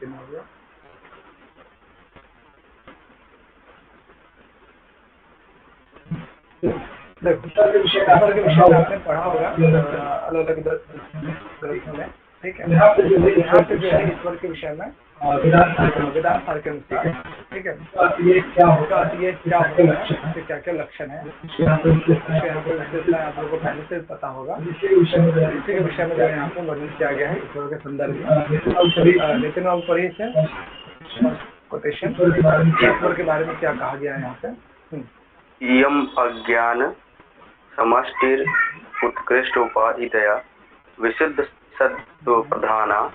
दिन हो गया। देखो ईश्वर के विषय में आपने पढ़ा होगा अलग अलग ग्रंथों में, ठीक है। यहाँ पे जो है ईश्वर के विषय में वेदांत सार के अनुसार, ठीक है, ये क्या होता है, इसके क्या क्या लक्षण है, यहाँ पे विशेषता आप लोगों को पहले से पता होगा। इसी के विषय में जो यहाँ पे वर्णन किया गया है ईश्वर के संदर्भ में। नितिन बाबू पढ़िए कोटेशन, ईश्वर के बारे में क्या कहा गया है यहाँ पे। इयम् अज्ञान समष्टिर उत्कृष्ट उपाधितया विशुद्ध सत्व प्रधाना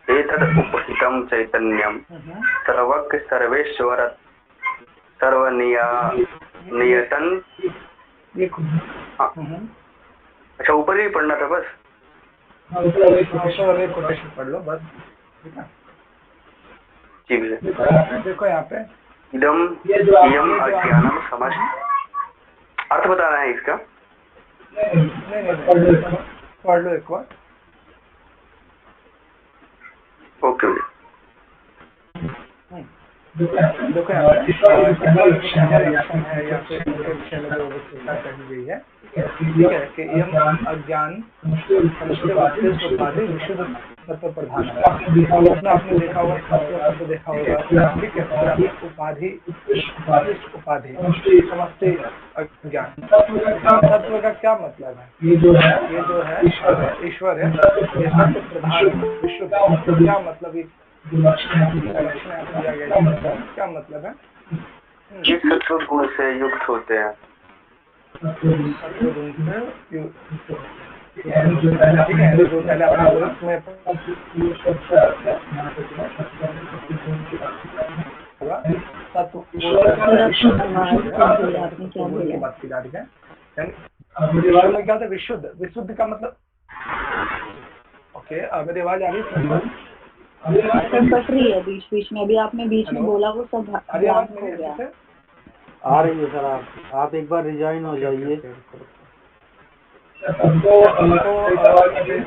एतद् उपहितं चैतन्यं सर्वज्ञ सर्वेश्वर सर्वनियतन। अच्छा ऊपर ही पढ़ना था बस, कोटेशन पढ़ लो बस, ठीक है। जी भैया देखो यहाँ पे इयम् अज्ञानम समष्टि, अर्थ बताना है इसका। नहीं पढ़ लो एक बार। ओके देखो यहाँ पे लक्षण है या फिर उनके विषय में जो विशेषता कही गई है, ठीक है, कि यम अज्ञान उपाधि विशुद्ध तत्व प्रधान है। आपने देखा होगा तत्व शब्द देखा होगा, ठीक है। फिर आपने उपाधि समष्टि अज्ञान, तत्व का क्या मतलब है? ये जो है ईश्वर है, ये सत्य प्रधान विशुद्ध, क्या मतलब लक्षण दिया गया, क्या मतलब है? ये सत्व गुण से युक्त होते हैं, सत्व गुण से ठीक है। जो पहले अपने ग्रंथ में की बात की जा रही है, क्या था विशुद्ध का मतलब। ओके, मेरी आवाज आ रही है? कट रही है बीच बीच में, अभी आपने बीच में बोला वो सब आ रही है? आ रही है सर, आप एक बार रिजाइन हो जाइए। तो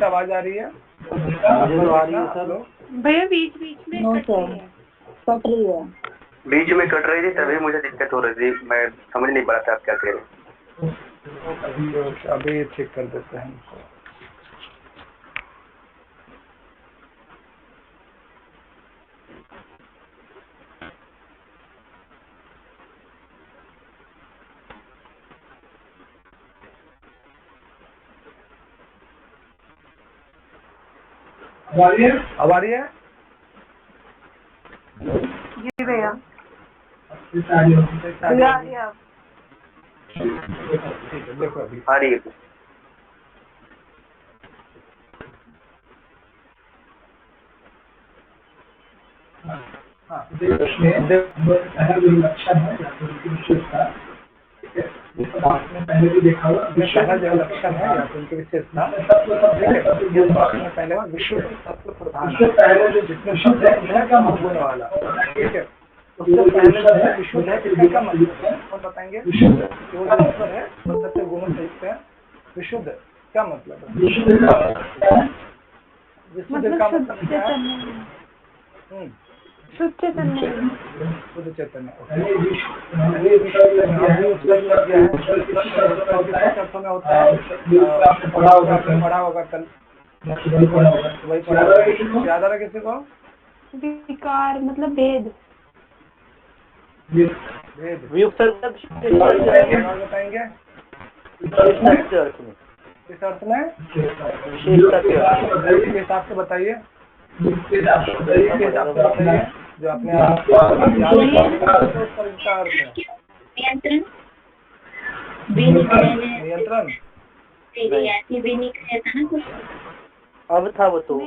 आवाज आ रही है? मुझे तो आ रही है सर। भैया बीच बीच में कट रही है, बीच में कट रही थी तभी मुझे दिक्कत हो रही थी, मैं समझ नहीं पा रहा था आप क्या कह रहे हैं। ओके, अभी चेक कर देते हैं। अब आ रही है? जी भैया ठीक है, देखो अभी आ रही है। लक्षण है पहले भी देखा हुआ, पहला जो लक्षण है या उनकी विशेषता, ठीक है। ये आपने पहले विशुद्ध तत्व प्रधान, जिसमें शब्द है का गुण वाला, ठीक है। उससे पहले जो विशुद्ध है इसका क्या मतलब है, कौन बताएंगे? जो ईश्वर है वो सत्य गुणों से युक्त है, विशुद्ध क्या मतलब है? विशुद्ध का मतलब क्या है? शुद्ध चैतन्य। शुद्ध चैतन्य लग गया है, अर्थों में होता है, पढ़ा होगा कल, वही पढ़ा। याद आ रहा किसी को? विकार मतलब भेद, बताएंगे किस अर्थ में? के हिसाब से बताइए, जो अपने नियंत्रण अब था वो तो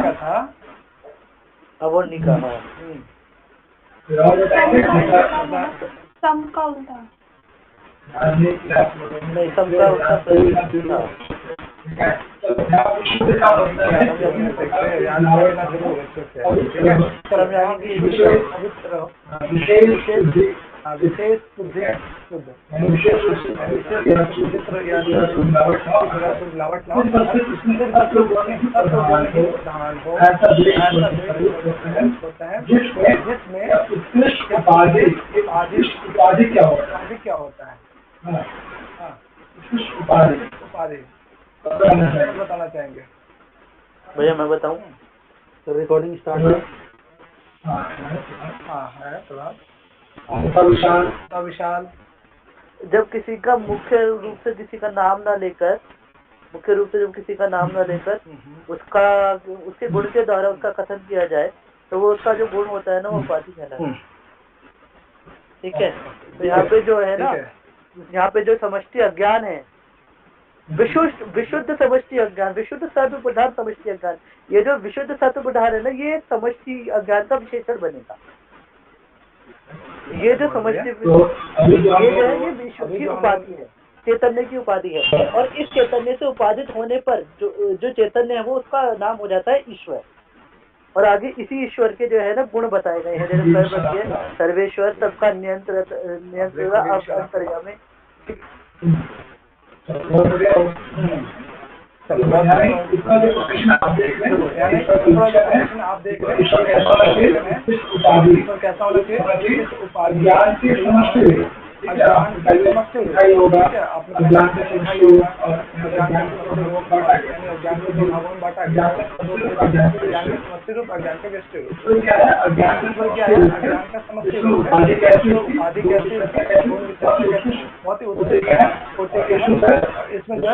का था, अब और नहीं कहा। सम का उल्टा नहीं, सबका उसका प्रतीक था। विशेष बुद्धि शुद्ध विशेष चित्र या मिलावट ना प्रधान हो ऐसा होता है जिसमें उपाधि क्या होता है। उपाधि बताना चाहेंगे भैया मैं बताऊं तो रिकॉर्डिंग स्टार्ट है। हाँ है प्रभात विशाल जब किसी का मुख्य रूप से किसी का नाम ना लेकर उसका उसके गुण के द्वारा उसका कथन किया जाए तो वो उसका जो गुण होता है ना वो उपाधि कहलाता है। ठीक है, तो यहाँ पे जो है ना, यहाँ पे जो समष्टि अज्ञान है, विशुद्ध समष्टि अज्ञान, विशुद्ध सत्व प्रधान समष्टि अज्ञान, ये जो विशुद्ध सत्व प्रधान है ना, ये समष्टि अज्ञान का विशेषण बनेगा। ये जो समष्टि ये जो है ये विशुद्ध की उपाधि है, चैतन्य की उपाधि है। और इस चैतन्य से उपादित होने पर जो चैतन्य है वो उसका नाम हो जाता है ईश्वर। और आगे इसी ईश्वर के जो है ना गुण बताए गए हैं, जैसे सर्वेश्वर, सबका नियंत्रण, अंतर्यामी। आप देख रहे हैं कैसा होना चाहिए उपाधि अज्ञान का समष्टि रूप, आपने अज्ञान का सिखाई होगा, अज्ञान का समष्टि रूप यानी अज्ञान को दो भागों में बांटा, ज्ञान का समष्टि रूप, अज्ञान का व्यष्टि रूप। क्या है अज्ञान का समष्टि रूप है, तो उपाधि कैसी है, बहुत ही उत्तम होते हैं। इसमें जो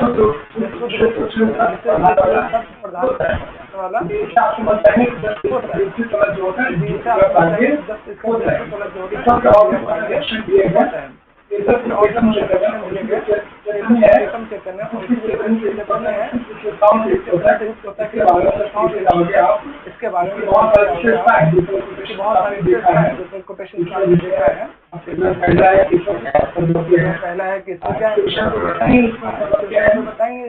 प्रधान वाला होता है इसके बारे में बहुत सारी कोटेशन देखा है। पहला है कि इसमें क्या बताएंगे,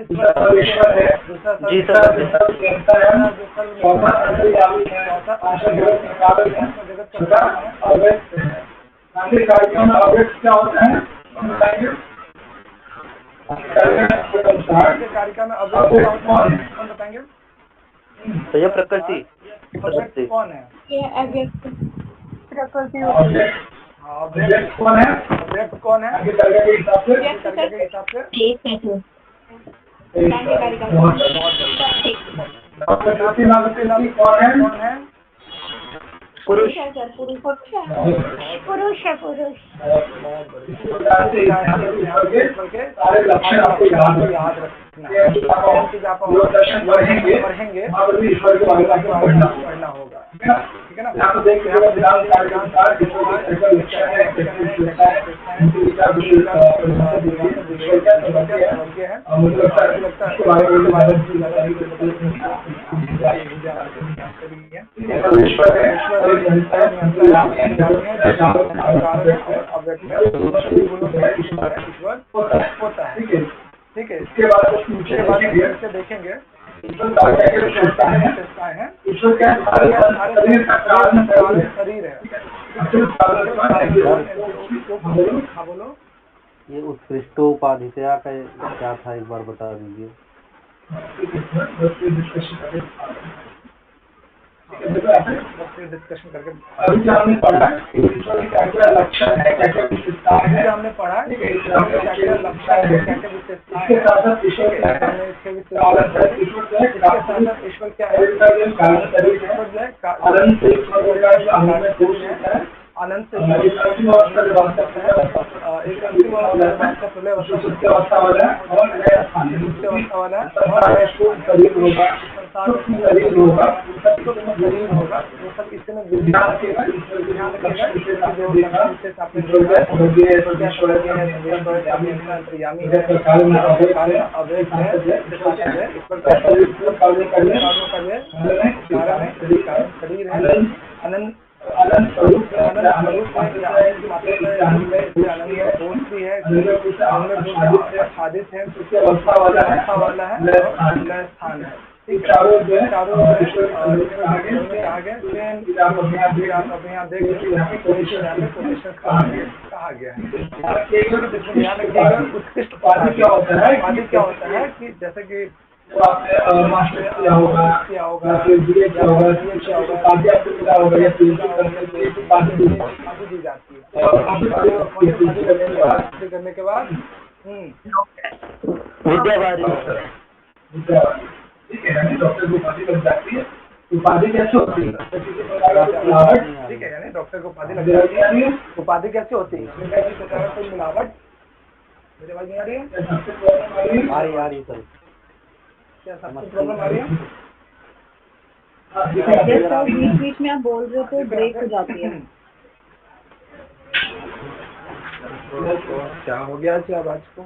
क्या होता है कारिका में अव्यक्त कौन बताएंगे? तो ये प्रकृति कौन है? ये अव्यक्त प्रकृति अव्यक्त कौन है? अव्यक्त कौन है? के हिसाब से कौन है? पुरुष है सर, पुरुष है। लक्षण आपको याद रखना है, पढ़ेंगे पढ़ना होगा, ठीक है ना। होता है, ठीक है। इसके बाद देखेंगे शरीर है। हाँ बोलो, ये उत्कृष्टोपाधितया का क्या था, एक बार बता दीजिए। डिस्कशन करके अभी जो हमने पढ़ा क्या लक्षण है, क्या विशेषताएं हैं, हमने पढ़ा क्या लक्षण है, क्या विशेषताएं हैं, ईश्वर क्या है, अनंत एक अंतिम अवस्था प्रलय अवस्था वाला वाला शरीर होगा, वो सब इसमें ध्यान रखेगा। शरीर है अनंत स्वरूप है, आच्छादित है, अवस्था वाला है और स्थान है। ठीक है, चारों जो है और इसमें कहा गया फिर आप अभी यहाँ देख रहे हैं कोई चीज यहाँ पे कोटेशन कहा गया है। जिसमें ध्यान रखिएगा उत्कृष्ट उपाधि क्या होता है कि जैसे कि किया होगा दी जाती है करने के बाद ठीक है, यानी डॉक्टर को उपाधि लग जाती है। उपाधि कैसे होती है? ठीक है, यानी डॉक्टर को उपाधि लग जाती है। उपाधि कैसे होती है? इसमें क्या चीज होता है? कोई मिलावट? मेरी आवाज नहीं आ रही है? आ रही सर। क्या सबको प्रॉब्लम आ रही है? जैसे बीच में आप बोल रहे हो तो ब्रेक हो जाती है। तो क्या हो गया जी आवाज को?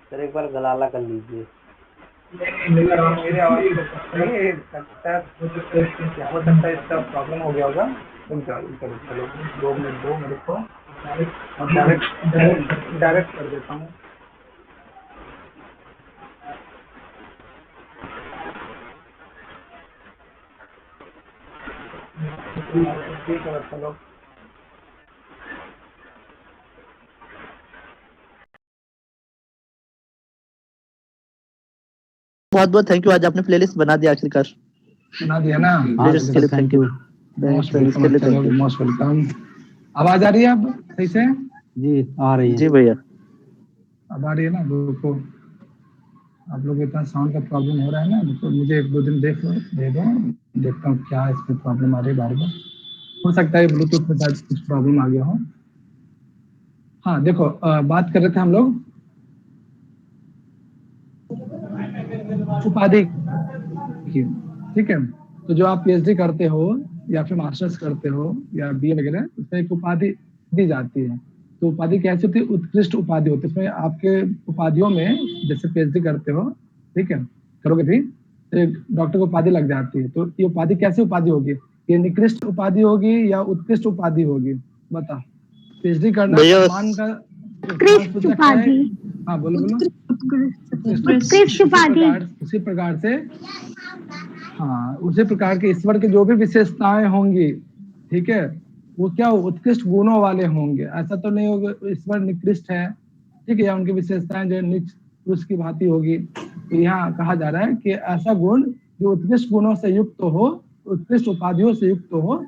सर एक बार गलाला कर लीजिए। मेरी आवाज नहीं लगता है, क्या हो सकता है इसका प्रॉब्लम हो गया होगा। चलो 2 मिनट दो मेरे को और डायरेक्ट कर देता हूँ। ठीक है चलो बहुत बहुत थैंक यू। आज आपने प्लेलिस्ट बना दिया आखिरकार। बना दिया ना? प्लेलिस्ट के लिए थैंक यू। Most welcome. आवाज आ रही है अब सही से? जी आ रही है। जी भैया अब आ रही है ना? रुको, आप लोग इतना साउंड का प्रॉब्लम हो रहा है ना, तो मुझे 1-2 दिन दे दो, देखता हूँ क्या इसमें प्रॉब्लम आ रही है। बार बार हो सकता है ब्लूटूथ में शायद कुछ प्रॉब्लम आ गया हो। हाँ देखो, बात कर रहे थे हम लोग उपाधि की, ठीक है। तो जो आप पीएचडी करते हो या फिर मास्टर्स करते हो या बीए वगैरह, उसमें एक उपाधि दी जाती है। तो उपाधि कैसी होती है? उत्कृष्ट उपाधि होती है। उसमें आपके उपाधियों में जैसे पीएचडी करते हो, ठीक है, करोगे भी तो एक डॉक्टर को उपाधि लग जाती है। तो ये उपाधि कैसी उपाधि होगी? ये निकृष्ट उपाधि होगी या उत्कृष्ट उपाधि होगी? बता। पीएचडी करना सम्मान का सूचक है। हाँ बोलो बोलो। उत्कृष्ट उपाधि। उसी प्रकार से हाँ, उसी प्रकार के ईश्वर की जो भी विशेषताएं होंगी, ठीक है, वो क्या हो? उत्कृष्ट गुणों वाले होंगे। ऐसा तो नहीं होगा ईश्वर निकृष्ट है, ठीक है, या उनकी विशेषताएं जो नीच पुरुष की भांति होगी। तो यहाँ कहा जा रहा है कि ऐसा गुण जो उत्कृष्ट गुणों से युक्त हो, उत्कृष्ट उपाधियों से युक्त हो,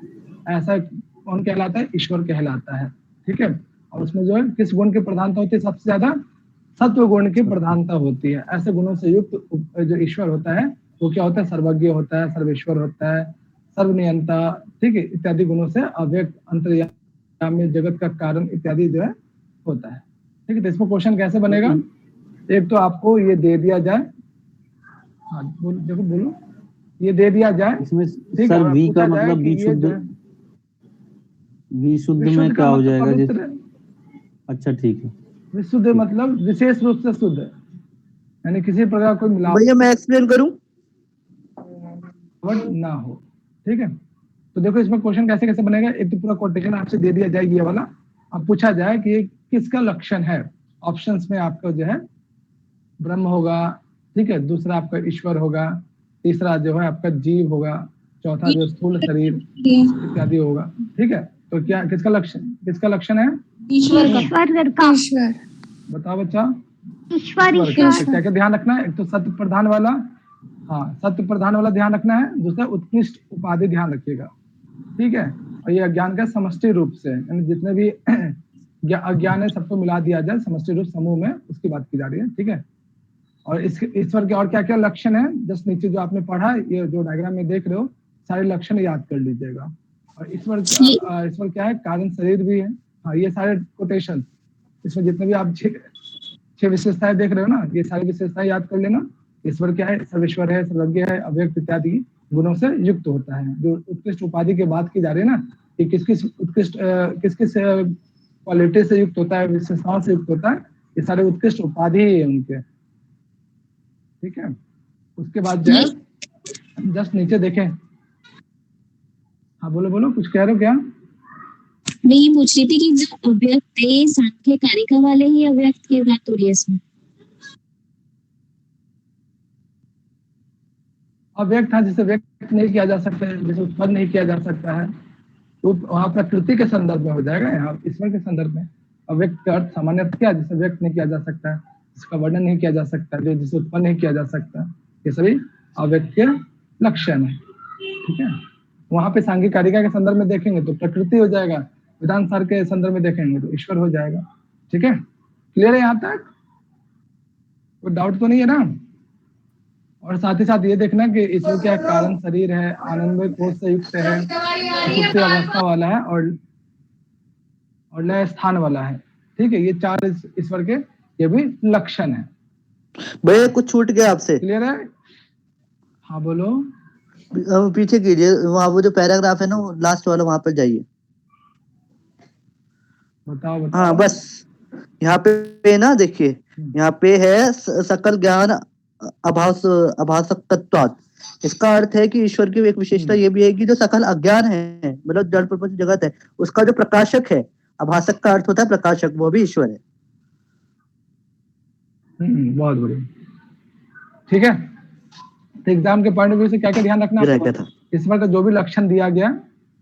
ऐसा कौन कहलाता है? ईश्वर कहलाता है, ठीक है। और उसमें जो है किस गुण की प्रधानता होती है? सबसे ज्यादा सत्व गुण की प्रधानता होती है। ऐसे गुणों से युक्त जो ईश्वर होता है वो क्या होता है? सर्वज्ञ होता है, सर्वेश्वर होता है, सर्वनियंता, ठीक है, इत्यादि गुणों से अव्यक्त, अंतर्यामी, जगत का कारण इत्यादि जो है होता है, ठीक है। तो इसमें क्वेश्चन कैसे बनेगा? एक तो आपको ये दे दिया जाए, हाँ देखो बोलो, ये दे दिया जाए इसमें सर वी का मतलब विशुद्ध में क्या हो जाएगा? अच्छा ठीक है। विशुद्ध मतलब विशेष रूप से शुद्ध, यानी किसी प्रकार कोई मिलावट भैया मैं एक्सप्लेन करूं ना हो, ठीक है। तो देखो इसमें क्वेश्चन कैसे कैसे बनेगा। एक तो पूरा कोटेशन आपसे दे दिया जाएगी ये वाला, अब पूछा जाए कि ये किसका लक्षण है। ऑप्शंस में आपका जो है ब्रह्म होगा, ठीक है, दूसरा आपका ईश्वर होगा, तीसरा जो है आपका जीव होगा, चौथा जो स्थूल शरीर इत्यादि होगा, ठीक है। तो क्या किसका लक्षण है? ईश्वर का। बताओ बच्चा। ईश्वर। क्या क्या ध्यान रखना है? एक तो सत्य प्रधान वाला, हाँ सत्य प्रधान वाला ध्यान रखना है। दूसरा उत्कृष्ट उपाधि ध्यान रखिएगा, ठीक है। और ये अज्ञान का समष्टि रूप से, यानी जितने भी अज्ञान है सबको मिला दिया जाए समष्टि रूप समूह में, उसकी बात की जा रही है, ठीक है। और इसके ईश्वर के और क्या क्या लक्षण है? जस्ट नीचे जो आपने पढ़ा, ये जो डायग्राम में देख रहे हो, सारे लक्षण याद कर लीजिएगा। और ईश्वर क्या है? कारण शरीर भी है। हाँ ये सारे कोटेशन, इसमें जितने भी आप 6 विशेषताएं देख रहे हो ना, ये सारी विशेषताएं याद कर लेना। ईश्वर क्या है? सर्वेश्वर है, सर्वज्ञ है, अव्यक्त इत्यादि गुणों से युक्त होता है। जो उत्कृष्ट उपाधि की बात की जा रही है ना, कि किस किस उत्कृष्ट किस किस क्वालिटी से युक्त होता है, विशेषताओं से युक्त होता है, ये सारे उत्कृष्ट उपाधि है उनके, ठीक है। उसके बाद जो है जस्ट नीचे देखें, हाँ बोलो बोलो, कुछ कह रहे हो क्या? मैं ये पूछ रही थी कि जो अव्यक्त है, सांख्य कारिका वाले ही अव्यक्त की बात हो रही है इसमें? अव्यक्त था जिसे व्यक्त नहीं किया जा सकता है, जिसे उत्पन्न नहीं किया जा सकता है, तो वहाँ प्रकृति के संदर्भ में हो जाएगा। यहाँ ईश्वर के संदर्भ में अव्यक्त का अर्थ सामान्य क्या, जिसे व्यक्त नहीं किया जा सकता है, जिसका वर्णन नहीं किया जा सकता, जो जिसे उत्पन्न नहीं किया जा सकता, ये सभी अव्यक्त के लक्षण है। ठीक है, वहां पे सांघिक कारिका के संदर्भ में देखेंगे तो प्रकृति हो जाएगा, वेदांत सार के संदर्भ में देखेंगे तो ईश्वर हो जाएगा। ठीक है, क्लियर है यहाँ तक? कोई डाउट तो नहीं है ना? और साथ ही साथ ये देखना कि ईश्वर क्या कारण शरीर है, आनंदमय कोश से युक्त है, सुप्त अवस्था वाला है और लय स्थान वाला है। ठीक है, ये चार ईश्वर के ये भी लक्षण है। भैया कुछ छूट गया आपसे। क्लियर है? हाँ बोलो। पीछे कीजिए, वहाँ वो जो पैराग्राफ है ना, वो लास्ट वाला, वहां पर जाइए। बताओ। हाँ बस यहाँ पे ना देखिए, यहाँ पे है सकल ज्ञान अभासकत्वात्। इसका अर्थ है कि ईश्वर की एक विशेषता ये भी है कि जो सकल अज्ञान है, मतलब जड़ प्रपंच जगत है, उसका जो प्रकाशक है, अभासक का अर्थ होता है प्रकाशक, वो भी ईश्वर है। बहुत बढ़िया। ठीक है, तो एग्जाम के पॉइंट ऑफ व्यू से क्या क्या ध्यान रखना है? ईश्वर का जो भी लक्षण दिया गया,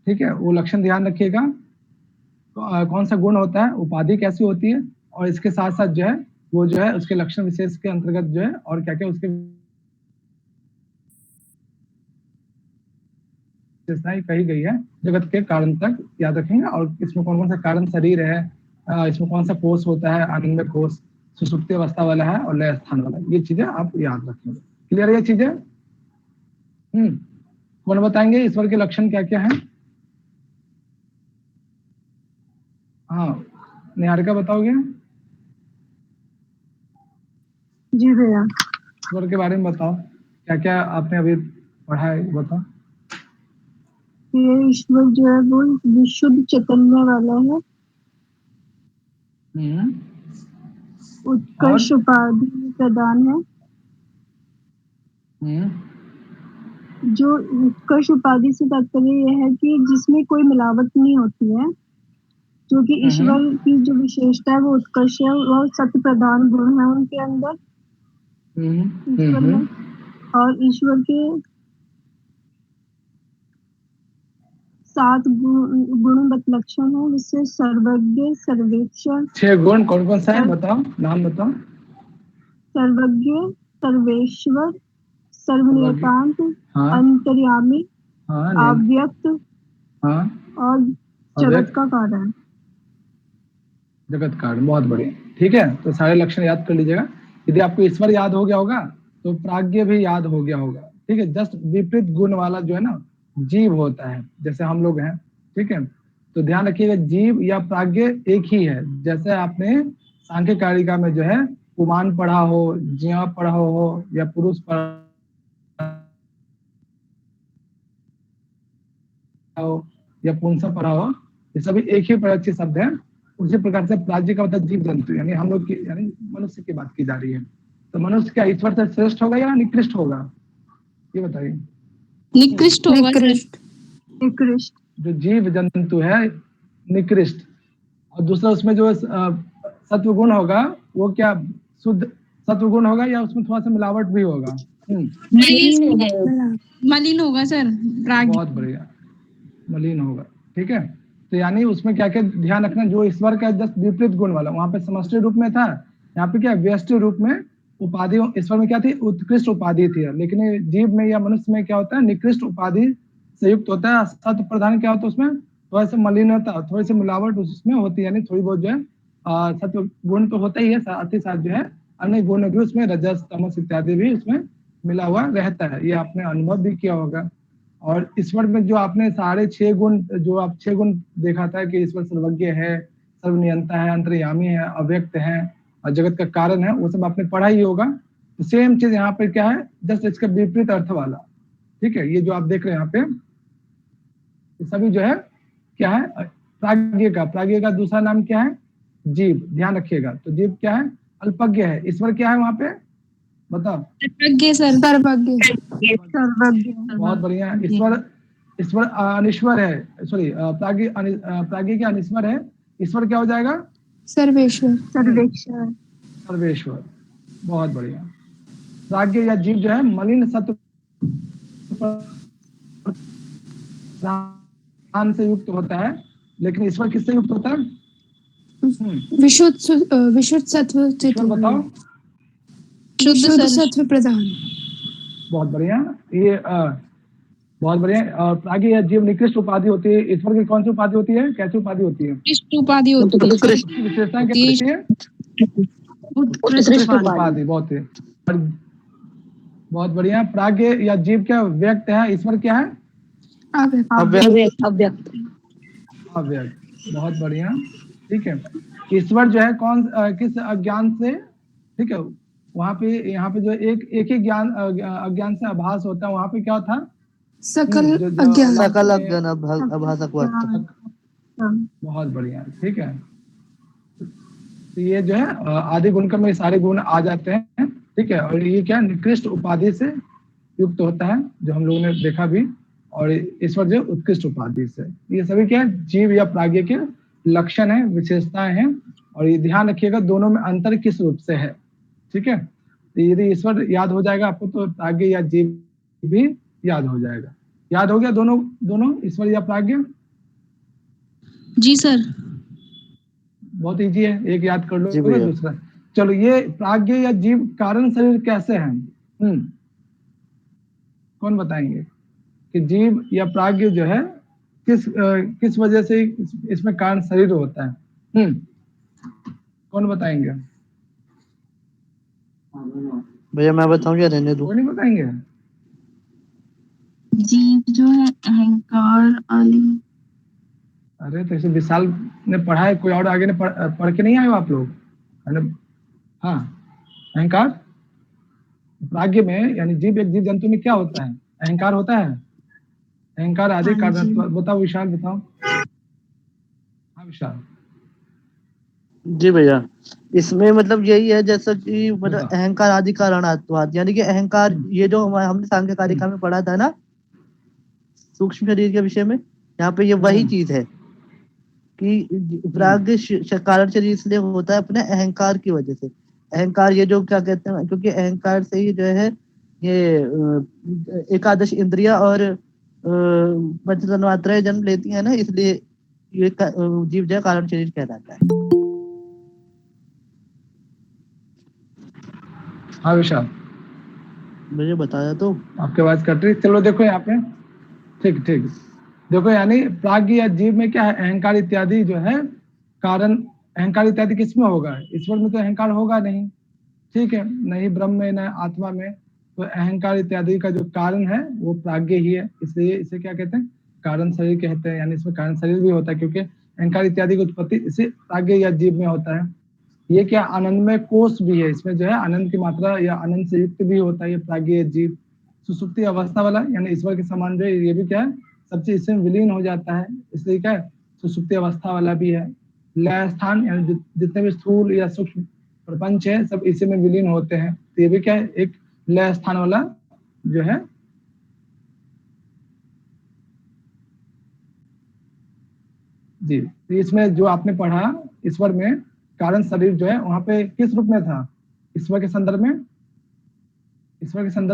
ठीक है, वो लक्षण ध्यान रखिएगा। तो कौन सा गुण होता है, उपाधि कैसी होती है, और इसके साथ साथ जो है वो जो है उसके लक्षण विशेष के अंतर्गत जो है और क्या क्या उसके विशेषताएं कही गई है जगत के कारण तक याद रखेंगे। और इसमें कौन कौन सा कारण शरीर है, इसमें कौन सा कोष होता है, आनंद कोष, सुसुप्ति अवस्था वाला है और लय स्थान वाला, ये चीजें आप याद रखेंगे। क्लियर है ये चीजें? कौन बताएंगे ईश्वर के लक्षण क्या क्या है? हाँ निहारिका बताओगे? जी भैया। ईश्वर के बारे में बताओ, क्या क्या आपने अभी पढ़ा है बताओ। ये ईश्वर जो है वो विशुद्ध चैतन्य वाला है, उत्कर्ष उपाधि प्रदान है। जो उत्कर्ष उपाधि से तात्पर्य यह है कि जिसमें कोई मिलावट नहीं होती है, जो कि ईश्वर की जो विशेषता है वो उत्कर्ष है, वह सत्य प्रधान गुण है उनके अंदर ईश्वर में। और ईश्वर के 7 गुणवत लक्षण है, जिससे सर्वज्ञ, सर्वेक्षण। 6 गुण कौन कौन सा है बताओ, नाम बताओ। सर्वज्ञ, सर्वेश्वर, सर्वनियतांत, अंतर्यामी, अव्यक्त और जगत का कारण। जगत कारण, बहुत बढ़िया। ठीक है, तो सारे लक्षण याद कर लीजिएगा। यदि आपको ईश्वर याद हो गया होगा तो प्राज्ञ भी याद हो गया होगा। ठीक है, जस्ट विपरीत गुण वाला जो है ना जीव होता है, जैसे हम लोग हैं। ठीक है, तो ध्यान रखिएगा जीव या प्राज्ञ एक ही है। जैसे आपने सांख्य कारिका में जो है पुमान पढ़ा हो, जिया पढ़ा हो या पुरुष पढ़ा हो या पुंसा पढ़ा हो, ये सभी एक ही प्रकार शब्द है। उसी प्रकार से प्राज्ञ का मतलब जीव जंतु, यानी हम लोग की, यानी मनुष्य की बात की जा रही है। तो मनुष्य क्या ईश्वर से श्रेष्ठ होगा या निकृष्ट होगा, ये बताइए। निकृष्ट होगा। निकृष्ट। जो जीव जंतु है निकृष्ट। और दूसरा उसमें जो सत्व गुण होगा वो क्या शुद्ध सत्व गुण होगा या उसमें थोड़ा सा मिलावट भी होगा? मलिन होगा सर। बहुत बढ़िया, मलिन होगा। ठीक है, तो यानी उसमें क्या क्या ध्यान रखना, जो ईश्वर का जस्ट विपरीत गुण वाला, वहां पे समष्टि रूप में था, यहाँ पे क्या व्यष्टि रूप में उपाधि। ईश्वर में क्या थी, उत्कृष्ट उपाधि थी, लेकिन जीव में या मनुष्य में क्या होता है, निकृष्ट उपाधि से युक्त होता है। सत्व प्रधान क्या होता है, उसमें थोड़ा सा मलिनता, थोड़ी सी मिलावट उसमें होती है, यानी थोड़ी बहुत जो है सत्व गुण तो होता ही है, साथ ही साथ जो है अन्य गुण भी उसमें, रजस तमस इत्यादि भी उसमें मिला हुआ रहता है। ये आपने अनुभव भी किया होगा। और ईश्वर में जो आपने साढ़े 6 गुण, जो आप 6 गुण देखा था कि ईश्वर सर्वज्ञ है, सर्वनियंता है, अंतर्यामी है, अव्यक्त है और जगत का कारण है, वो सब आपने पढ़ा ही होगा। तो सेम चीज यहाँ पे क्या है, जस्ट इसका विपरीत अर्थ वाला। ठीक है, ये जो आप देख रहे हैं यहाँ पे, ये सभी जो है क्या है, प्राज्ञ का दूसरा नाम क्या है, जीव। ध्यान रखिएगा, तो जीव क्या है, अल्पज्ञ है। ईश्वर क्या है वहां पे बताओ? सर्वज्ञ। बहुत बढ़िया। ईश्वर अनिश्वर है, सॉरी प्राज्ञ क्या अनिश्वर है। ईश्वर क्या हो जाएगा, सर्वेश्वर। बहुत बढ़िया। प्राज्ञ या जीव जो है मलिन सत्व प्रधान से युक्त होता है, लेकिन ईश्वर किससे युक्त होता है? विशुद्ध सत्व ईश्वर बताओ। शुद्ध सत्व प्रधान। बहुत बढ़िया, ये बहुत बढ़िया। और प्राज्ञ या जीव निकृष्ट उपाधि होती है। ईश्वर की कौन सी उपाधि होती है, कैसी उपाधि होती है? उत्कृष्ट उपाधि होती है। विशेषता क्या होती है? उत्कृष्ट उपाधि। बहुत बढ़िया। प्राज्ञ या जीव क्या व्यक्त है, ईश्वर क्या है? अव्यक्त। अव्यक्त। बहुत बढ़िया, ठीक है। ईश्वर जो है किस अज्ञान से, ठीक है, वहां पे यहाँ पे जो एक ही ज्ञान अज्ञान से आभास होता है, वहां पे क्या था? सकल अज्ञान आभासक। बहुत बढ़िया, ठीक है। तो ये जो है आदि गुण में सारे गुण आ जाते हैं, ठीक है। और ये क्या निकृष्ट उपाधि से युक्त होता है, जो हम लोगों ने देखा भी। और ईश्वर जो उत्कृष्ट उपाधि से। ये सभी क्या है, जीव या प्राज्ञ के लक्षण है, विशेषताएं हैं। और ये ध्यान रखिएगा दोनों में अंतर किस रूप से है, ठीक है। तो यदि ईश्वर याद हो जाएगा आपको, तो प्राज्ञ या जीव भी याद हो जाएगा। याद हो गया दोनों ईश्वर या प्राज्ञ? जी सर। बहुत इजी है, एक याद कर लो, जी भैया। दूसरा। चलो, ये प्राज्ञ या जीव कारण शरीर कैसे हैं? कौन बताएंगे कि जीव या प्राज्ञ जो है किस वजह से इसमें कारण शरीर होता है? कौन बताएंगे? भैया मैं बताऊं या रहने दूं? कोई नहीं बताएंगे? जीव जो है अहंकार आदि। अरे तो इसे विशाल ने पढ़ा है, कोई और आगे ने पढ़ के नहीं आए हो आप लोग? हाँ, अहंकार प्राज्ञ में, यानी जीव एक जीव जंतु में क्या होता है? अहंकार होता है। अहंकार आदि कारण। बताओ विशाल, बताओ। हाँ विशाल। जी भैया, इसमें मतलब यही है जैसा कि मतलब बताओ। अहंकार आदि कारणात्वाद, यानी कि अहंकार ये जो हमने सांख्य कारिका में पढ़ा था ना, सूक्ष्म शरीर के विषय में, यहाँ पे ये वही चीज है कि प्राज्ञ कारण शरीर इसलिए होता है अपने अहंकार की वजह से। अहंकार ये जो क्या कहते हैं, क्योंकि अहंकार से ही जो है ये एकादश इंद्रिया और पंच तन्मात्राएं जन्म लेती है ना, इसलिए ये जीव जो है कारण शरीर कहलाता है। हाँ विशाल, मुझे बताया तो। आपके बात कट रही। चलो देखो यहाँ पे, ठीक देखो, यानी प्राज्ञ या जीव में क्या है, अहंकार इत्यादि जो है कारण। अहंकार इत्यादि किसमें होगा? ईश्वर में तो अहंकार होगा नहीं, ठीक है, नहीं ब्रह्म में, न आत्मा में। तो अहंकार इत्यादि का जो कारण है वो प्राज्ञ ही है, इसलिए इसे क्या कहते हैं? कारण शरीर कहते हैं। यानी इसमें कारण शरीर भी होता है, क्योंकि अहंकार इत्यादि की उत्पत्ति इसी प्राज्ञ या जीव में होता है। ये क्या आनंदमय कोष भी है, इसमें जो है आनंद की मात्रा या आनंद से युक्त भी होता है ये प्राज्ञ या जीव। सुसुप्ति अवस्था वाला, यानी ईश्वर के समान जो है, ये भी क्या है, सब चीज इसमें विलीन हो जाता है, इसलिए क्या है, सुसुप्ति अवस्था वाला भी है। लय स्थान, यानी जितने भी स्थूल या सूक्ष्म प्रपंच है सब इसी में विलीन होते हैं, तो ये भी क्या है, एक लय स्थान वाला जो है। जी, तो इसमें जो आपने पढ़ा, ईश्वर में कारण शरीर जो है वहां पे किस रूप में था? ईश्वर के संदर्भ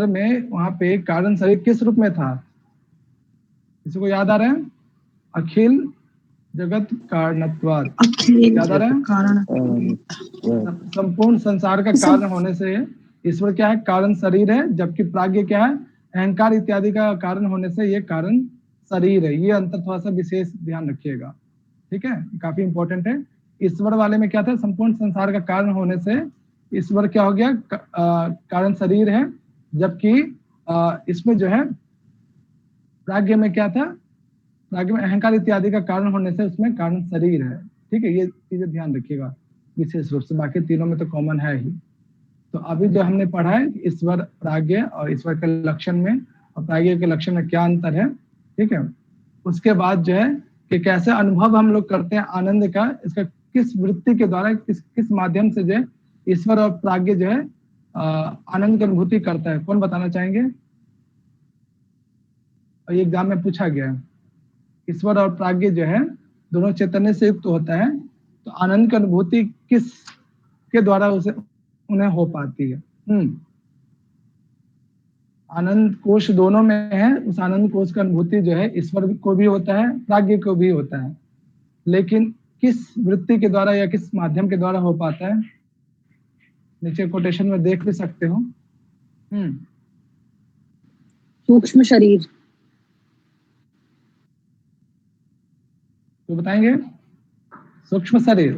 में, वहां पे कारण शरीर किस रूप में था? किसी को याद आ रहा है? अखिल जगत कारणत्वाद। याद आ रहा है? संपूर्ण संसार का कारण होने से ईश्वर क्या है, कारण शरीर है, जबकि प्राज्ञ क्या है, अहंकार इत्यादि का कारण होने से ये कारण शरीर है। ये अंतर थोड़ा सा विशेष ध्यान रखिएगा, ठीक है, काफी इंपॉर्टेंट है। ईश्वर वाले में क्या था, संपूर्ण संसार का कारण होने से ईश्वर क्या हो गया, कारण शरीर है, जबकि इसमें जो है प्राज्ञ में क्या था, प्राज्ञ में अहंकार इत्यादि का कारण होने से उसमें कारण शरीर है, ठीक है। ये चीजें ध्यान रखिएगा विशेष रूप से, बाकी तीनों में तो कॉमन है ही। तो अभी जो हमने पढ़ा है ईश्वर, प्राज्ञ और ईश्वर के लक्षण में और प्राज्ञ के लक्षण में क्या अंतर है, ठीक है। उसके बाद जो है कि कैसे अनुभव हम लोग करते हैं आनंद का, इसका किस वृत्ति के द्वारा, किस माध्यम से जो है ईश्वर और प्राज्ञ जो है आनंद की अनुभूति करता है। कौन बताना चाहेंगे? और ये एग्जाम में पूछा गया है, ईश्वर और प्राज्ञ जो है दोनों चैतन्य से युक्त होता है, तो आनंद की अनुभूति किस के द्वारा उन्हें हो पाती है? आनंद कोश दोनों में है, उस आनंद कोश का अनुभूति जो है ईश्वर को भी होता है, प्राज्ञ को भी होता है, लेकिन किस वृत्ति के द्वारा या किस माध्यम के द्वारा हो पाता है, नीचे कोटेशन में देख भी सकते हो। सूक्ष्म शरीर। तो बताएंगे सूक्ष्म शरीर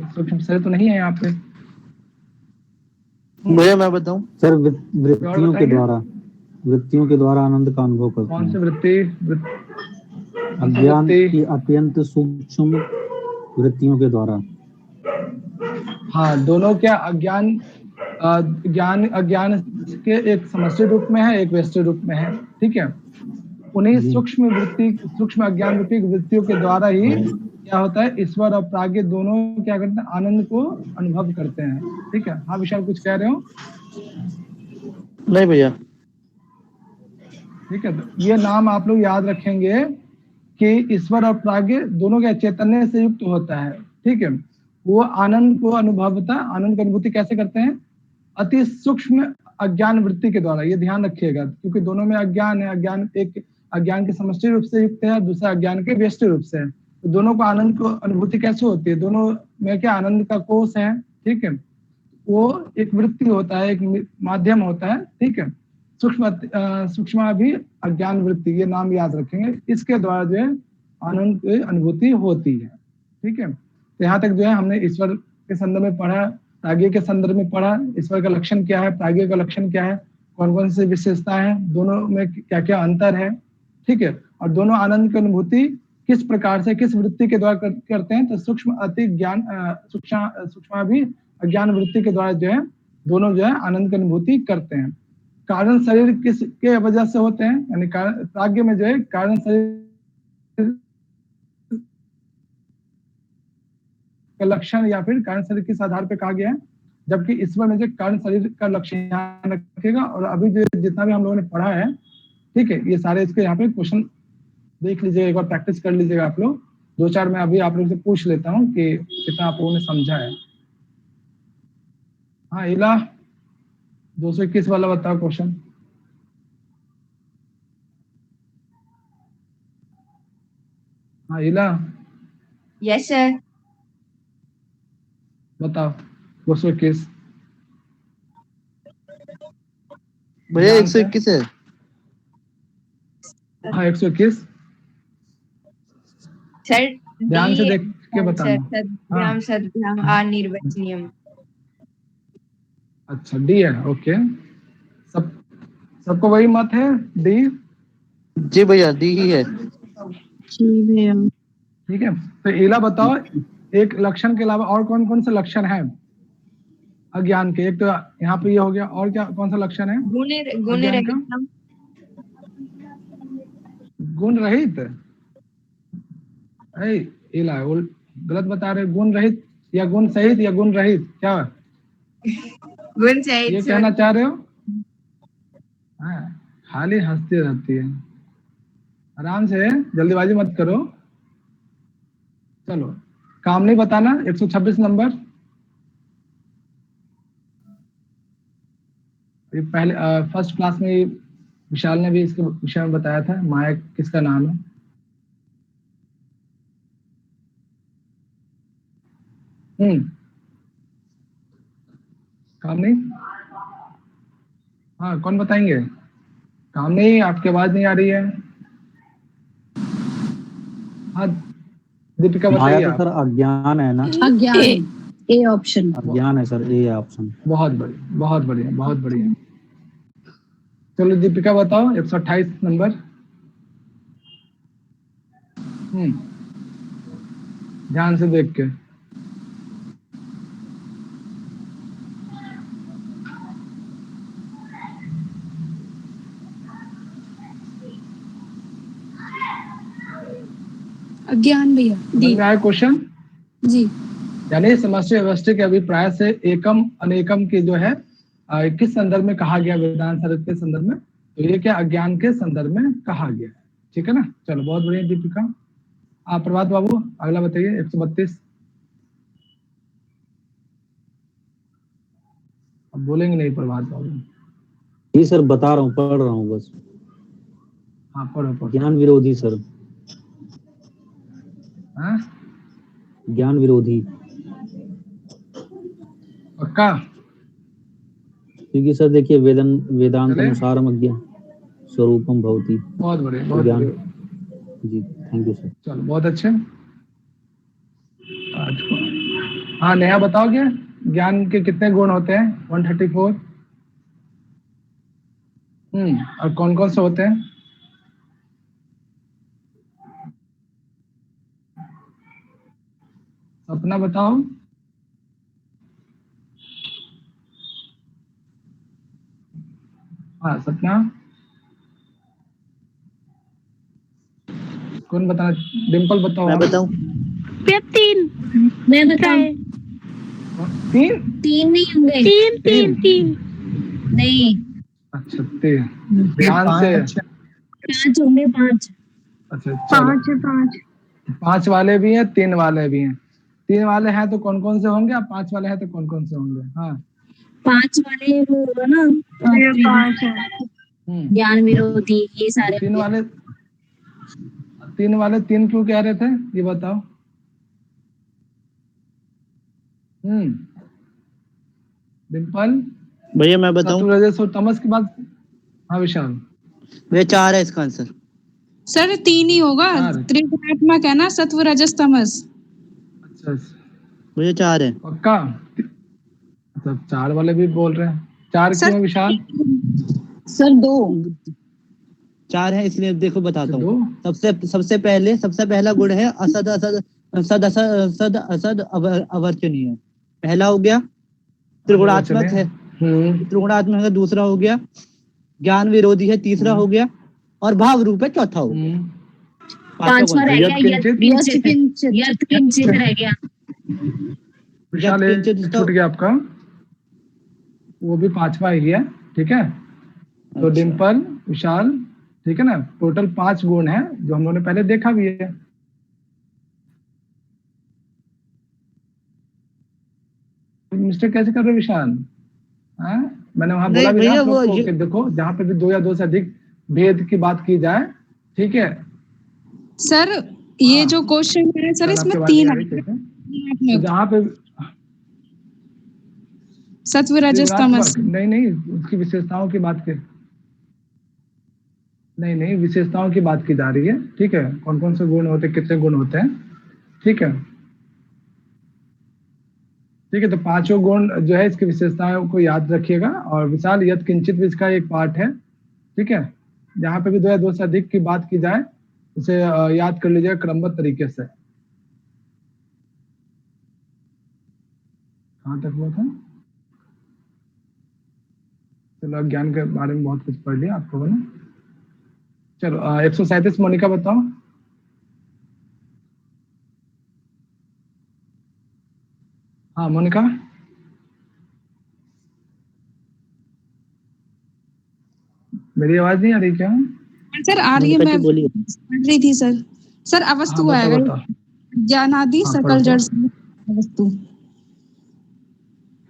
तो नहीं है यहाँ पे। भैया मैं बताऊं सर, वृत्तियों के द्वारा आनंद का अनुभव करते हैं। कौन सी वृत्ति? अज्ञान की अत्यंत सूक्ष्म वृत्तियों के द्वारा। हाँ, दोनों क्या अज्ञान के एक समष्टि रूप में है, एक व्यष्टि रूप में है, ठीक है। उन्हीं सूक्ष्म अज्ञान रूपी वृत्तियों के द्वारा ही क्या होता है, ईश्वर और प्राज्ञ दोनों क्या करते हैं, आनंद को अनुभव करते हैं, ठीक है। हाँ विशाल, कुछ कह रहे हो? नहीं भैया। ठीक है, तो ये नाम आप लोग याद रखेंगे कि ईश्वर और प्राज्ञ दोनों के चैतन्य से युक्त होता है, ठीक है। वो आनंद को आनंद की अनुभूति कैसे करते हैं? अति सूक्ष्म अज्ञान वृत्ति के द्वारा। ये ध्यान रखिएगा, क्योंकि दोनों में अज्ञान है। अज्ञान एक अज्ञान के समष्टि रूप से युक्त है, दूसरा अज्ञान के व्यष्टि रूप से है। तो दोनों को आनंद को अनुभूति कैसे होती है? दोनों में क्या आनंद का कोश है, ठीक है। वो एक वृत्ति होता है, एक माध्यम होता है, ठीक है। सूक्ष्म भी अज्ञान वृत्ति, ये नाम याद रखेंगे। इसके द्वारा जो है आनंद की अनुभूति होती है, ठीक है। तो यहाँ तक जो है हमने ईश्वर के संदर्भ में पढ़ा, प्राज्ञ के संदर्भ में पढ़ा। ईश्वर का लक्षण क्या है, प्राज्ञ का लक्षण क्या है, कौन कौन सी विशेषताएं हैं, दोनों में क्या क्या अंतर है, ठीक है। और दोनों आनंद की अनुभूति किस प्रकार से, किस वृत्ति के द्वारा करते हैं? तो सूक्ष्म भी अज्ञान वृत्ति के द्वारा जो है दोनों जो है आनंद की अनुभूति करते हैं। कारण शरीर किसके वजह से होते हैं? यानी प्राज्ञ में जो है कारण शरीर का लक्षण या फिर कारण शरीर किस आधार पे कहा गया है, जबकि ईश्वर में जो कारण शरीर का लक्षण ध्यान रखेगा। और अभी जो जितना भी हम लोगों ने पढ़ा है, ठीक है, ये सारे इसके यहाँ पे क्वेश्चन देख लीजिएगा, एक बार प्रैक्टिस कर लीजिएगा आप लोग। 2-4 मैं अभी आप लोग से पूछ लेता हूँ कि कितना आप लोगों ने समझा है। हाँ इला, 221 वाला बताओ क्वेश्चन। हाँ इला। Yes sir. बताओ 221। भैया 121 है। हाँ 121। सर ध्यान से देख के बताना। सद्भ्याम सद्भ्याम अनिर्वचनीयम। अच्छा डी है, ओके। सबको वही मत है, डी? जी भैया डी ही है। जी भैया। ठीक है, तो इला बताओ, एक लक्षण के अलावा और कौन कौन से लक्षण हैं अज्ञान के? एक तो यहाँ पे ये हो गया, और क्या कौन सा लक्षण है? गुण रहित। इला गलत बता रहे, गुण रहित या गुण सहित या गुण रहित, क्या गुण सहित ये कहना चाह रहे हो? हाँ, खाली हंसती रहती है। आराम से, जल्दीबाजी मत करो। चलो काम नहीं बताना। 126 नंबर। ये पहले फर्स्ट क्लास में विशाल ने भी इसके विषय में बताया था। माया किसका नाम है? काम नहीं? हाँ कौन बताएंगे? काम नहीं, आपकी आवाज नहीं आ रही है। हाँ दीपिका बताइए। तो सर अज्ञान है ना? अज्ञान, ए ऑप्शन। अज्ञान है सर, ए ऑप्शन। बहुत बढ़िया, बहुत बढ़िया, बहुत बढ़िया। चलो दीपिका बताओ 128 नंबर। ध्यान से देख के। अज्ञान भैया डी। क्वेश्चन जी। यानी समष्टि व्यष्टि के अभिप्राय से एकम अनेकम के जो है किस संदर्भ में कहा गया? वेदांत शरत के संदर्भ में। तो ये क्या अज्ञान के संदर्भ में कहा गया है, ठीक है ना। चलो बहुत बढ़िया दीपिका। आप प्रभात बाबू अगला बताइए 132। अब बोलेंगे नहीं प्रभात बाबू। जी सर बता रहा हूँ, पढ़ रहा हूँ बस। हाँ पढ़ो पढ़ो। ज्ञान विरोधी सर। हाँ ज्ञान विरोधी। पक्का? क्योंकि सर देखिए वेदांत चले अनुसारम अज्ञान स्वरूपम भवति। बहुत बढ़िया तो बहुत ज्ञान। बढ़िया। जी थैंक यू सर। चलो बहुत अच्छे। आज को हाँ नेहा बताओगे ज्ञान के कितने गुण होते हैं? 134। और कौन कौन से होते हैं? सपना बताओ। हाँ सपना कौन बताना? डिम्पल बताओ। मैं आप। बताऊं? तीन। मैं बताऊं? तीन? तीन नहीं होंगे। तीन तीन तीन नहीं। अच्छा तीन। ध्यान से। 5 होंगे 5। अच्छा चलो 5 5 वाले भी हैं 3 वाले भी हैं। 3 वाले हैं तो कौन कौन से होंगे? और 5 वाले हैं तो कौन कौन से होंगे? हाँ 5 वाले वो होगा ना, ये 5 है। ज्ञान विरोधी ये सारे 3 वाले 3 क्यों कह रहे थे ये बताओ। डिम्पल भैया मैं बताऊं? सत्व और तमस की बात। हाँ विशाल। भैया 4 है इसका आंसर। सर 3 ही होगा, 4। त्रिगुणात्मक है ना, सत्व रजस तमस। अच्छा भैया 4 है। पक्का? अच्छा 4 वाले भी बोल रहे हैं। 4 क्यों है विशाल? सर 2। 4 है इसलिए देखो बताता दो? हूँ। सबसे पहला गुण है असद असद सद असद सद असद अवर्चनीय। पहला हो गया। त्रिगुणात्मक है। त्रिगुणात्मक है। दूसरा हो गया ज्ञान विरोधी है। तीसरा हो गया और भाव रूप है। चौथा हो गया। 5वां रह गया यत किंचित रह गया। विशाल छूट गया आपका। वो भी 5वां ही है। ठीक है तो डिम्पल विशाल ठीक है ना, टोटल 5 गुण है जो हम लोगों ने पहले देखा भी है। मिस्टेक कैसे कर रहे हो विशाल? हाँ मैंने वहां बोला भी ना आप लोग को कि देखो जहाँ पे भी 2 या 2 से अधिक भेद की बात की जाए। ठीक है सर ये जो क्वेश्चन है सर इसमें 3 तो जहाँ पे सत्व रजस तमस। नहीं उसकी विशेषताओं की बात के नहीं विशेषताओं की बात की जा रही है। ठीक है कौन कौन से गुण होते हैं, कितने गुण होते हैं। ठीक है तो 5 गुण जो है इसकी विशेषताओं को याद रखिएगा। और विशाल यत किंचित भी इसका एक पार्ट है। ठीक है जहाँ पे भी 2 या 2 से अधिक की बात की जाए उसे याद कर लीजिएगा क्रमबद्ध तरीके से। कहाँ तक हुआ था? चलो ज्ञान के बारे में बहुत कुछ पढ़ लिया आप लोगों ने। चलो 137 मोनिका बताओ। हाँ मोनिका मेरी आवाज नहीं आ रही क्या? सर आ रही है, मैं पढ़ रही थी सर। सर अवस्तु आएगा, ज्ञानादि सकल जड़ वस्तु।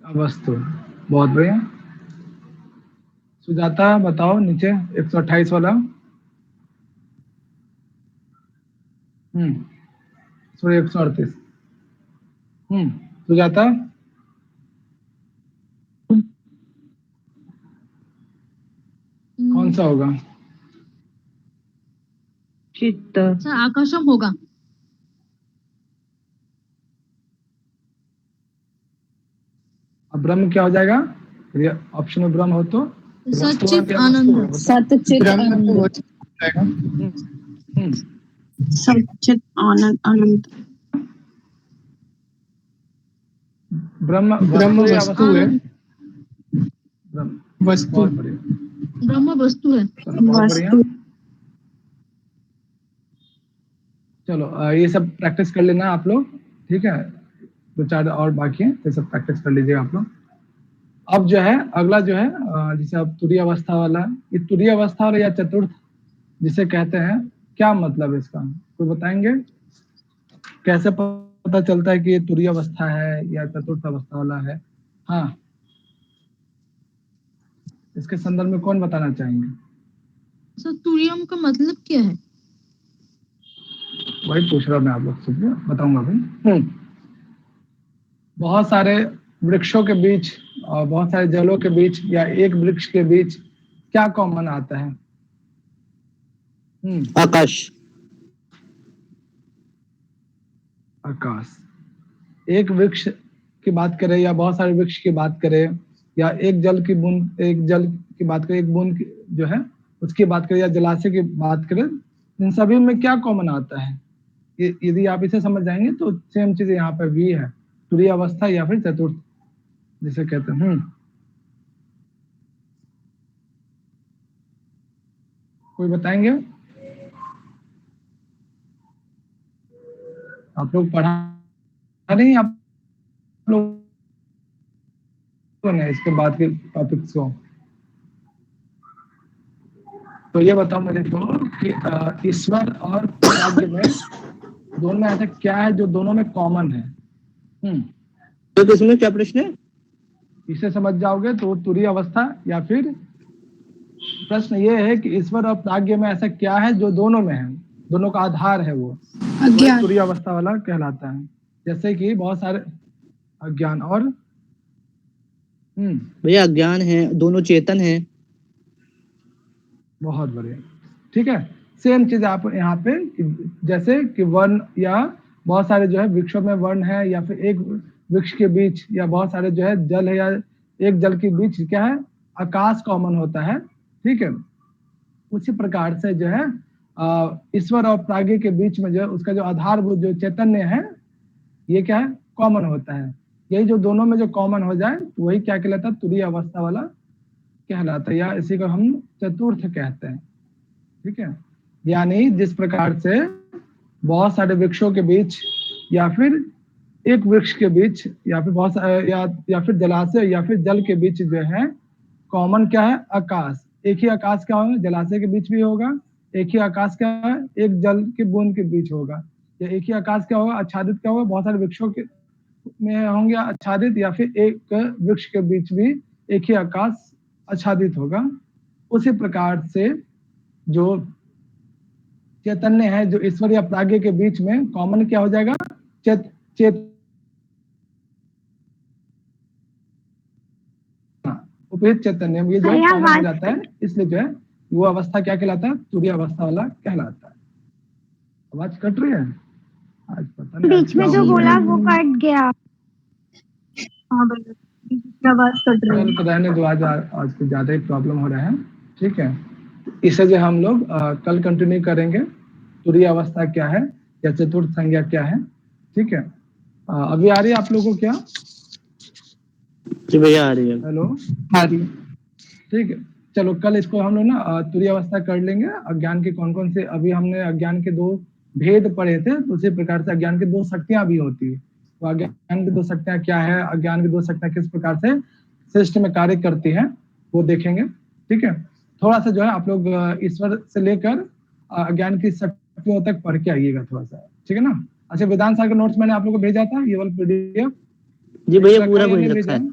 अवस्तु बहुत बढ़िया। सुजाता बताओ नीचे 128 वाला। सॉरी 138। सुजाता कौन सा होगा? चित्त। सर आकाशम होगा। अब ब्रह्म क्या हो जाएगा? ऑप्शन में ब्रह्म हो तो सचित आनंद। सचित आनंद। सचित आनंद आनंद। ब्रह्म वस्तु है। वस्तु। ब्रह्म वस्तु है। बहुत बढ़िया। चलो ये सब प्रैक्टिस कर लेना आप लोग। ठीक है 2-4 और बाकी है तो सब प्रैक्टिस कर लीजिएगा आप लोग। अब जो है अगला जो है जिसे अब तुरीय अवस्था वाला, ये तुरीय अवस्था वाला या चतुर्थ जिसे कहते हैं, क्या मतलब है इसका? कोई बताएंगे कैसे पता चलता है कि ये तुरीय अवस्था है या चतुर्थ अवस्था वाला है? हाँ इसके संदर्भ में कौन बताना चाहेंगे? सर तुरियम का मतलब क्या है? वही पूछ रहा मैं आप लोग से, बताऊंगा भाई। बहुत सारे वृक्षों के बीच और बहुत सारे जलों के बीच या एक वृक्ष के बीच क्या कॉमन आता है? आकाश। आकाश। एक वृक्ष की बात करें या बहुत सारे वृक्ष की बात करें या एक जल की बात करें, एक बूंद जो है उसकी बात करें या जलाशय की बात करें, इन सभी में क्या कॉमन आता है? यदि आप इसे समझ जाएंगे तो सेम चीज यहाँ पर भी है, तुरीय अवस्था या फिर चतुर्थ जिसे कहते हैं। कोई बताएंगे? आप लोग पढ़ा नहीं आप लोग ने इसके बाद के टॉपिक्स को? तो ये बताओ मुझे तो कि ईश्वर और प्राज्ञ में दोनों में ऐसा क्या है जो दोनों में कॉमन है? तो इसमें क्या प्रश्न है? इसे समझ जाओगे तो तुरीय अवस्था, या फिर प्रश्न ये है कि ईश्वर और प्राज्ञ में ऐसा क्या है जो दोनों में है, दोनों का आधार है, वो तुरीय अवस्था वाला कहलाता है। जैसे कि बहुत सारे अज्ञान और भैया अज्ञान है, दोनों चेतन है। बहुत बढ़िया, ठीक है। सेम चीज आप यहाँ पे जैसे कि वर्ण या बहुत सारे जो है वृक्षों में वर्ण है, या फिर एक वृक्ष के बीच या बहुत सारे जो है जल है या एक जल के बीच क्या है, आकाश कॉमन होता है, ठीक है। उसी प्रकार से जो है ईश्वर और प्राज्ञ के बीच में जो है उसका जो आधारभूत जो चैतन्य है ये क्या है, कॉमन होता है। यही जो दोनों में जो कॉमन हो जाए तो वही क्या कहलाता है, तुरीय अवस्था वाला कहलाता है, या इसी को हम चतुर्थ कहते हैं, ठीक है। यानी जिस प्रकार से बहुत सारे वृक्षों के बीच या फिर एक वृक्ष के बीच या फिर बहुत या फिर जलाशय या फिर जल के बीच जो है कॉमन क्या है, आकाश। एक ही आकाश क्या होगा, जलाशय के बीच भी होगा। एक ही आकाश क्या है, एक जल के बूंद के बीच होगा। या एक ही आकाश क्या होगा, आच्छादित क्या होगा, बहुत सारे वृक्षों के में होंगे आच्छादित, या फिर एक वृक्ष के बीच भी एक ही आकाश आच्छादित होगा। उसी प्रकार से जो चैतन्य है जो ईश्वर या प्राज्ञ के बीच में कॉमन क्या हो जाएगा, उपहित चैतन्य, ये जो कॉमन हो जाता है, इसलिए जो है वो अवस्था क्या कहलाता है, तुरीय अवस्था वाला कहलाता है। आवाज कट रही है आज, पता नहीं बीच में जो बोला वो कट गया। हाँ आवाज कट रही है। रहने दो, आज कुछ ज्यादा ही प्रॉब्लम हो रहा है, ठीक है। इसे जो हम लोग कल कंटिन्यू करेंगे, तुरीय अवस्था क्या है या चतुर्थ संज्ञा क्या है, ठीक है। अभी आ रही है आप लोगों को क्या? जी भैया आ रही है। हेलो, आ रही है, ठीक है। चलो कल इसको हम लोग ना तुरीय अवस्था कर लेंगे। अज्ञान के कौन कौन से, अभी हमने अज्ञान के 2 भेद पढ़े थे, तो उसी प्रकार से अज्ञान की 2 शक्तियां भी होती है। तो अज्ञान की 2 शक्तियां क्या है, अज्ञान की 2 शक्तियां किस प्रकार से सृष्टि में कार्य करती है, वो देखेंगे, ठीक है। थोड़ा सा जो है आप लोग ईश्वर से लेकर अज्ञान की शक्तियों तक पढ़ के आइएगा थोड़ा सा, ठीक है ना। अच्छा, वेदांत सागर का नोट्स मैंने आप लोगों को भेजा था, ये वाला पीडीएफ। जी भैया पूरा भेज रखा है,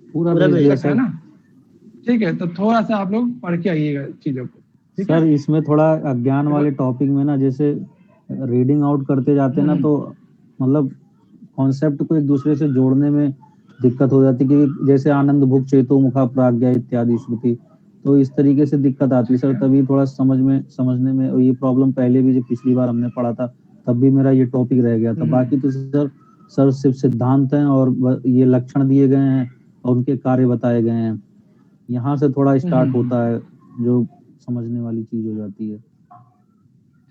पूरा भेज रखा है ना, ठीक है। तो थोड़ा सा आप लोग पढ़ के आइएगा चीजों को। सर इसमें थोड़ा अज्ञान वाले टॉपिक में ना, जैसे रीडिंग आउट करते जाते हैं ना, तो मतलब कॉन्सेप्ट को एक दूसरे से जोड़ने में दिक्कत हो जाती है, कि जैसे आनंद भुक चेतो मुखा प्राज्ञा इत्यादि श्रुति, तो इस तरीके से दिक्कत आती है सर। तभी थोड़ा समझने में, और ये प्रॉब्लम पहले भी जब पिछली बार हमने पढ़ा था तब भी मेरा ये टॉपिक रह गया था। बाकी तो सर सिर्फ सिद्धांत हैं और ये लक्षण दिए गए हैं और उनके कार्य बताए गए हैं। यहाँ से थोड़ा स्टार्ट होता है जो समझने वाली चीज हो जाती है।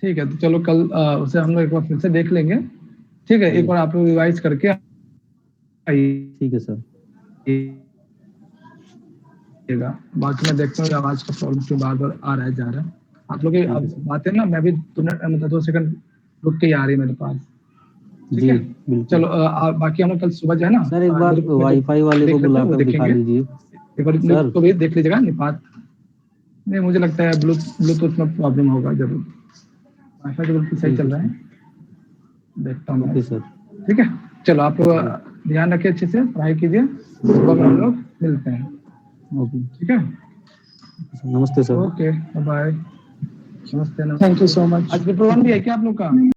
ठीक है, तो चलो कल उसे हम लोग एक बार फिर से देख लेंगे, ठीक है। एक बार आप लोग रिवाइज करके आइए, ठीक है सर। बाकी मैं देखता हूँ आवाज का प्रॉब्लम क्यों बार-बार आ रहा है जा रहा है। आप लोग बातें ना, मैं भी मतलब 2 सेकंड रुक के आ रही है मेरे पास, ठीक है। चलो बाकी हम लोग कल सुबह जो है ना सर एक बार वाईफाई वाले को बुलाकर दिखा लीजिए, एक बार को भी देख लीजिएगा। निपात नहीं, मुझे लगता है ब्लूटूथ में प्रॉब्लम होगा जरूर। वाईफाई तो बिल्कुल सही चल रहा है, देखता हूँ मैं, ठीक है। चलो आप ध्यान रखिए, अच्छे से पढ़ाई कीजिए, सुबह में हम लोग मिलते हैं, ठीक है। नमस्ते सर। Okay bye. नमस्ते। Thank you so much. आज पेपर 1 भी है क्या आप लोग का?